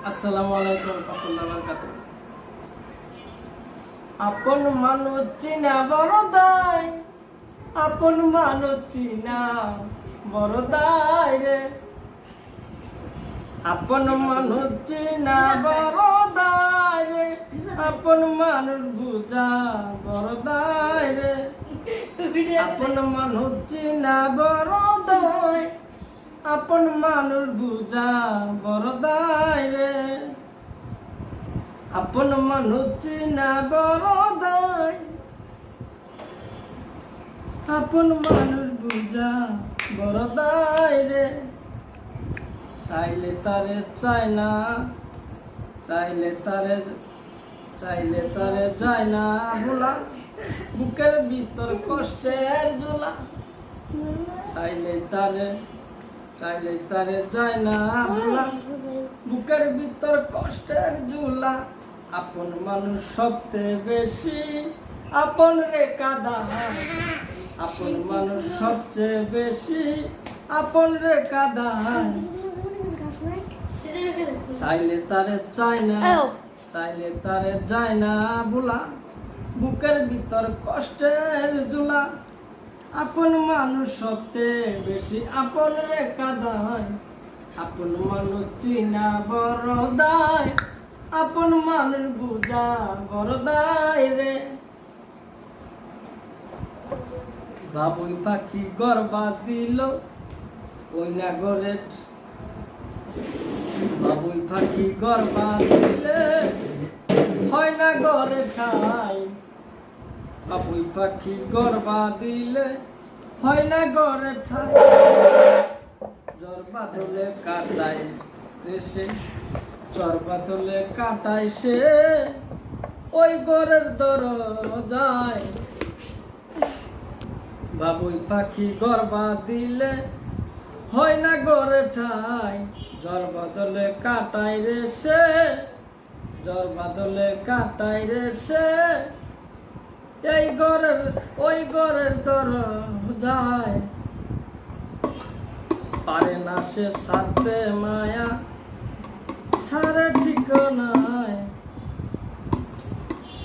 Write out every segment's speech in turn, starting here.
আসসালামু আলাইকুম ওয়া বারাকাতুহু। আপন মানুষ চিনা বড় দায়, আপন মানুষ চিনা বড় দায় রে। আপন মানুষ চিনা বড় দায় রে, আপন মানুষ বুঝা বড় দায় রে। আপন মানুষ চিনা বড় দায়, আপন মানুষ বুঝা বড় দায় রে। আপন মানুষ চিনা বড় দায়, আপন মানুষ বুঝা বড় দায় রে। চাইলে তারে চায় না, চাইলে তারে যায় না ভোলা, বুকের ভিতর কষ্টের ঝোলা। চাইলে তারে যায় না ভোলা, বুকের ভিতর কষ্টের ঝোলা। আপন মানুষ সবচেয়ে বেশি আপন রে কাঁদায়, আপন মানুষ সবচেয়ে বেশি আপন রে কাঁদায়। চাইলে তারে চায় না, চাইলে তারে যায় না ভোলা, বুকের ভিতর কষ্টের ঝোলা। আপন মানুষ সবচেয়ে বেশি আপন রে কাঁদায়, আপন মানুষ চিনা বড় দায়, আপন মানুষ বুঝা বড় দায় রে। বাবুই পাখি গর্বা দিল ওই না গরে, বাবুই পাখি গর্বা দিলে হয় না গরে ঠাই। বাবুই পাখি গর্বা দিলে হয় না গরে ঠাই। জ্বর বাদলে কাটায় রেসে, জ্বর বাদলে কাটায় সে ওই গরের দরজায়। বাবুই পাখি গর্বা দিলে হয় না গরে ঠাই। জ্বর বাদলে কাটায় রে সে, জ্বর বাদলে কাটায় রে সে এই ঘরের ওই ঘরের দরজায়। পারে না সে সারতে মায়া, সারে ঠিকানায়।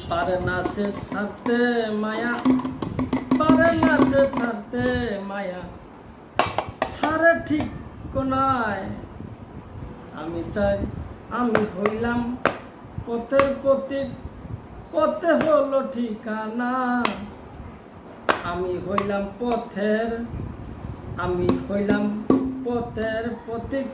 পারে না সে সারতে মায়া, পারে না সে ছাড়তে মায়া, সারে ঠিকানায়। আমি চাই আমি হইলাম পথের প্রতীক, পথে হলো ঠিকানা। আমি হইলাম পথের প্রতীক।